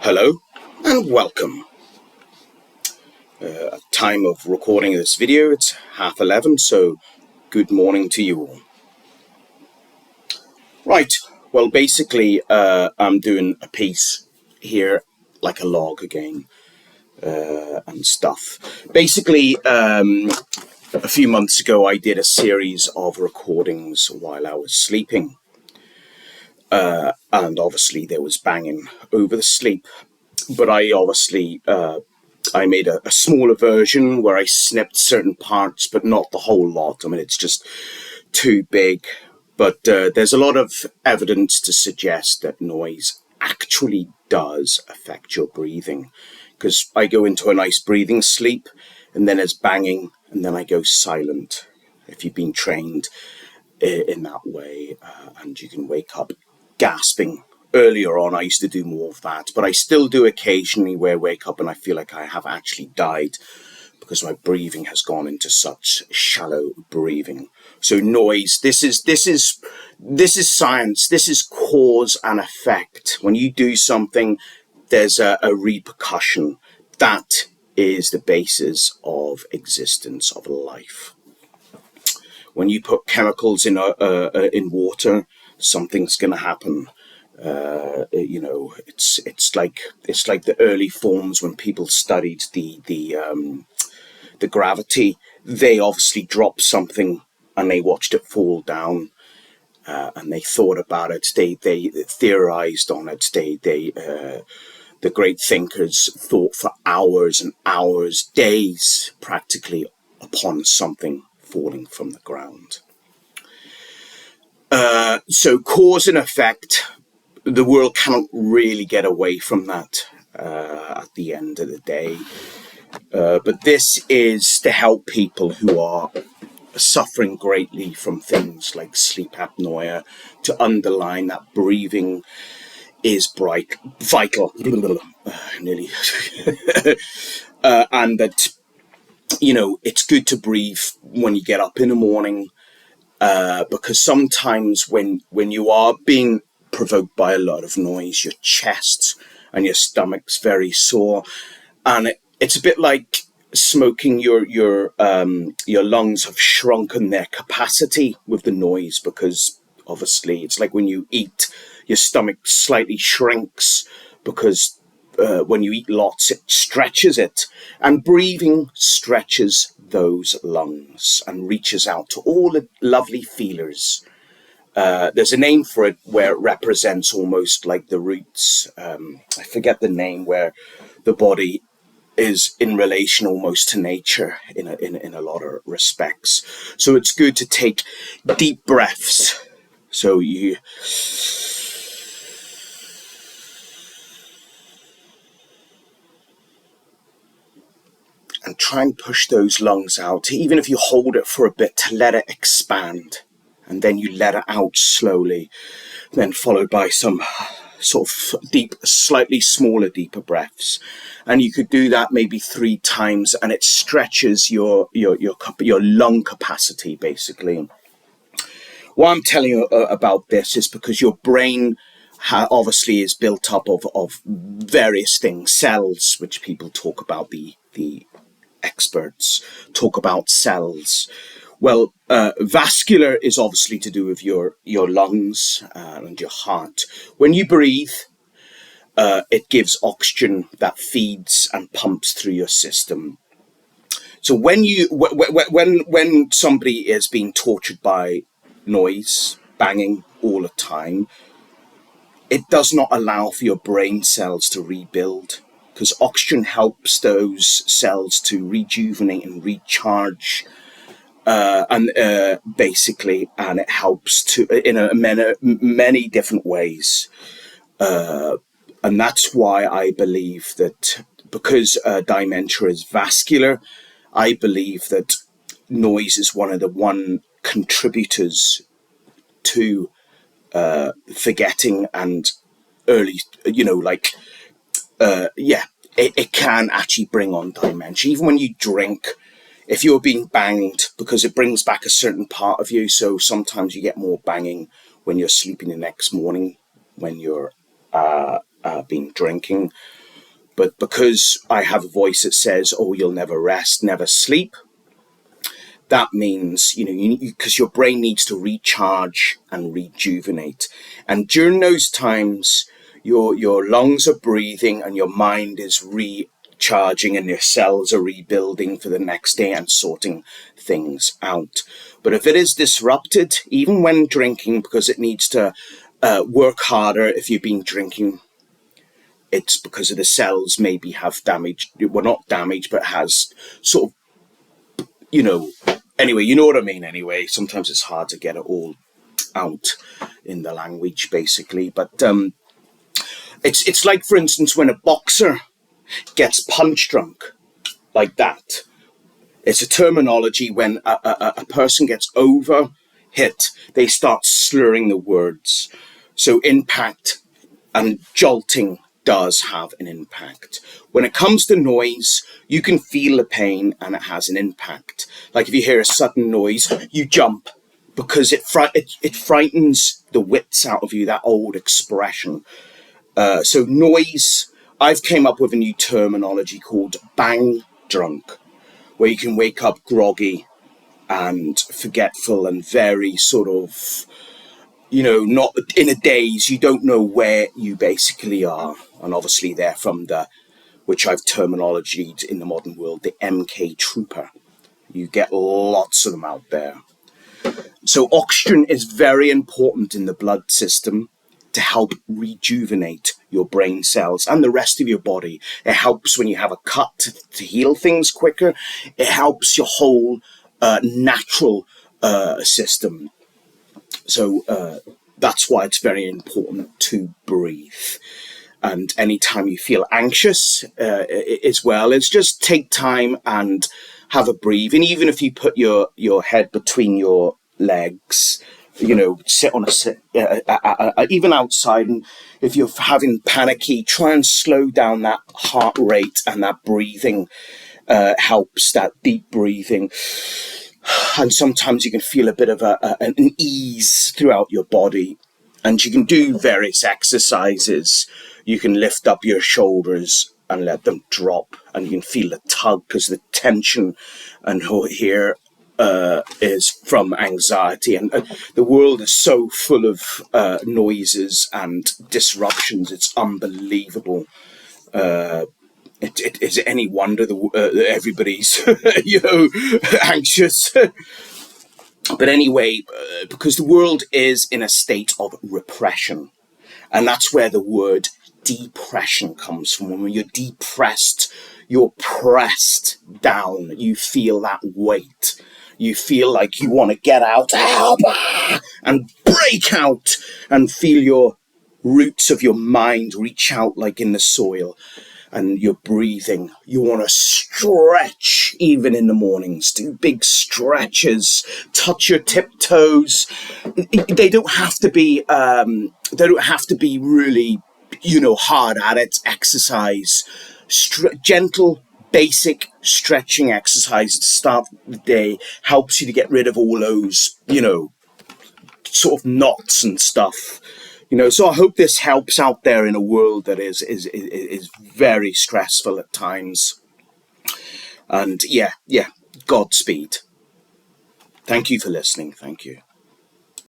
Hello and welcome. At time of recording this video, it's 11:30, so good morning to you all. Right, well basically I'm doing a piece here, like a log again, and stuff. Basically, a few months ago I did a series of recordings while I was sleeping. And obviously there was banging over the sleep, but I obviously I made a smaller version where I snipped certain parts, but not the whole lot. I mean, it's just too big. But there's a lot of evidence to suggest that noise actually does affect your breathing. Because I go into a nice breathing sleep, and then there's banging, and then I go silent. If you've been trained in that way, and you can wake up gasping. Earlier on, I used to do more of that, but I still do occasionally where I wake up and I feel like I have actually died because my breathing has gone into such shallow breathing. So noise, this is science. This is cause and effect. When you do something, there's a repercussion. That is the basis of existence, of life. When you put chemicals in water, something's going to happen. It's like the early forms when people studied the gravity. They obviously dropped something and they watched it fall down, and they thought about it. They theorized on it. The great thinkers thought for hours and hours, days, practically, upon something falling from the ground. So cause and effect. The world cannot really get away from that at the end of the day. But this is to help people who are suffering greatly from things like sleep apnea, to underline that breathing is vital, nearly, and that, it's good to breathe when you get up in the morning, because sometimes when you are being provoked by a lot of noise, your chest and your stomach's very sore, and it's a bit like smoking. Your lungs have shrunken their capacity with the noise, because obviously it's like when you eat, your stomach slightly shrinks because when you eat lots, it stretches it, and breathing stretches those lungs and reaches out to all the lovely feelers. There's a name for it where it represents almost like the roots. I forget the name, where the body is in relation almost to nature in a lot of respects. So it's good to take deep breaths. So you and try and push those lungs out, even if you hold it for a bit, to let it expand. And then you let it out slowly, then followed by some sort of deep, slightly smaller, deeper breaths. And you could do that maybe 3 times, and it stretches your lung capacity, basically. Why I'm telling you about this is because your brain obviously is built up of various things, cells, which people talk about, the experts talk about cells. Well, vascular is obviously to do with your lungs and your heart. When you breathe, it gives oxygen that feeds and pumps through your system. So when somebody is being tortured by noise, banging all the time, it does not allow for your brain cells to rebuild, because oxygen helps those cells to rejuvenate and recharge. Basically, and it helps to in many different ways, and that's why I believe that, because dementia is vascular, I believe that noise is one of the contributors to forgetting and early, it can actually bring on dementia. Even when you drink, if you're being banged, because it brings back a certain part of you, so sometimes you get more banging when you're sleeping the next morning, when you're been drinking. But because I have a voice that says, oh, you'll never rest, never sleep, that means, because your brain needs to recharge and rejuvenate. And during those times, your lungs are breathing and your mind is recharging and your cells are rebuilding for the next day and sorting things out. But if it is disrupted, even when drinking, because it needs to work harder if you've been drinking, it's because of the cells maybe have damaged, well, not damaged, but has sort of, anyway, you know what I mean anyway. Sometimes it's hard to get it all out in the language, basically. But it's like, for instance, when a boxer gets punch drunk like that. It's a terminology when a person gets over hit, they start slurring the words. So impact and jolting does have an impact. When it comes to noise, you can feel the pain and it has an impact. Like if you hear a sudden noise, you jump because it frightens the wits out of you, that old expression. So noise, I've came up with a new terminology called bang drunk, where you can wake up groggy and forgetful and very sort of, not in a daze. You don't know where you basically are. And obviously they're from which I've terminologied in the modern world, the MK Trooper. You get lots of them out there. So oxygen is very important in the blood system to help rejuvenate your brain cells and the rest of your body. It helps when you have a cut to heal things quicker. It helps your whole natural system. So that's why it's very important to breathe. And anytime you feel anxious as well, it's just take time and have a breathe. And even if you put your head between your legs, sit on even outside, and if you're having panicky, try and slow down that heart rate, and that breathing helps, that deep breathing. And sometimes you can feel a bit of an ease throughout your body, and you can do various exercises. You can lift up your shoulders and let them drop, and you can feel the tug because the tension and here is from anxiety. And the world is so full of noises and disruptions. It's unbelievable. Is it any wonder that everybody's anxious? But anyway, because the world is in a state of repression, and that's where the word depression comes from. When you're depressed, you're pressed down. You feel that weight. You feel like you want to get out, and break out and feel your roots of your mind reach out like in the soil. And you're breathing. You want to stretch even in the mornings. Do big stretches. Touch your tiptoes. They don't have to be. They don't have to be really, hard at it. Exercise, gentle, basic stretching exercise to start the day helps you to get rid of all those, sort of knots and stuff. So I hope this helps out there in a world that is very stressful at times. And yeah, Godspeed. Thank you for listening. Thank you.